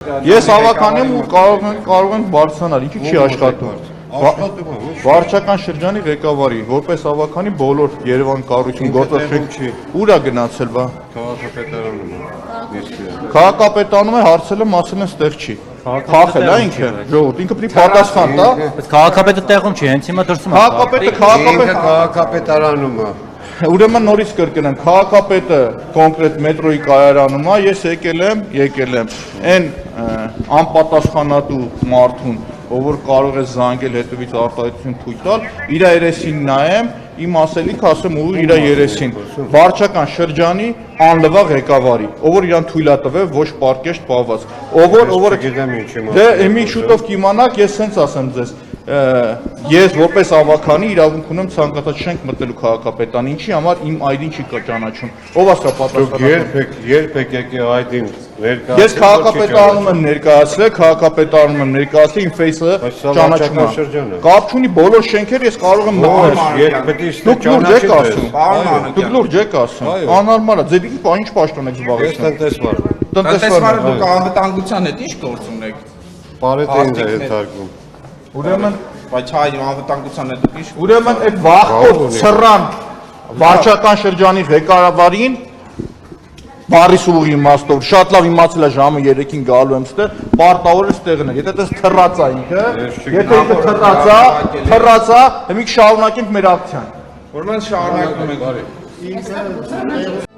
Ես հավաքանում ու կարող ենք բարձրանալ, ինչի չի աշխատում։ Վարչական շրջանի ղեկավարի, որպես հավաքանի բոլոր Երևան կառույցում գործող ուր է գնացել բա։ Քաղաքապետարանում է հարցել եմ, ասել են ստեղ չի։ Խախել է ինքը, ժողովուրդ, ինքը պիտի պատասխան տա։ Բայց քաղաքապետը տեղում չի, հենց հիմա դրսում է։ Քաղաքապետարանում է։ Ուրեմն նորից կրկնեմ, քաղաքապետը կոնկրետ մետրոյի կայարանում է, ես եկել եմ, այն անպատասխանատու մարդուն, ով որ կարող է զանգել հետևից արտահայտություն թույլ տալ, իր երեսին նայեմ, իմ ասելիքը ասեմ ու իր երեսին, վարչական շրջանի անլվա ղեկավարի, ով որ իրան թույլ է տվել ոչ պարկեշտ պահված, ով որ դե եմի շուտով կիմանաք, ես սենց ասեմ ձեզ, ես որպես ավականի իրավունք ունեմ ցանկացած շենք մտնելու քաղաքապետան, ինչի համար իմ այդին չի ճանաչում, ով ասա պատասխանատու։ Երբեք եկե այդին ներկայացնել։ Ես քաղաքապետարանում եմ ներկայացրել, իմ ֆեյսը ճանաչում է։ Կապ չունի բոլոր շենքերը ես կարող եմ Դուք լուրջ եք ասում։ Անհարմար է, ձեր ինչ պաշտոն եք զբաղեցնում։ Տնտեսվար։ Տնտեսվարը դուք անվտանգության հետ ինչ գործ ունեք։ Պարետին է ենթարկում։ Ուրեմն, Բայց հայ անվտանգության հետ դուք ինչ։ ուրեմն այդ վախկոտ ցռան վարչական շրջանի ղեկավարին բարիս ուղի իմաստով շատ լավ իմացել է ժամը 3-ին գալու եմ ստեղ, պարտավոր է ստեղն է։ Եթե դες թռած է ինքը, եթե ինքը թռած է, հիմա շարունակենք մեր ակցիան։ Ուրեմն շարունակում ենք։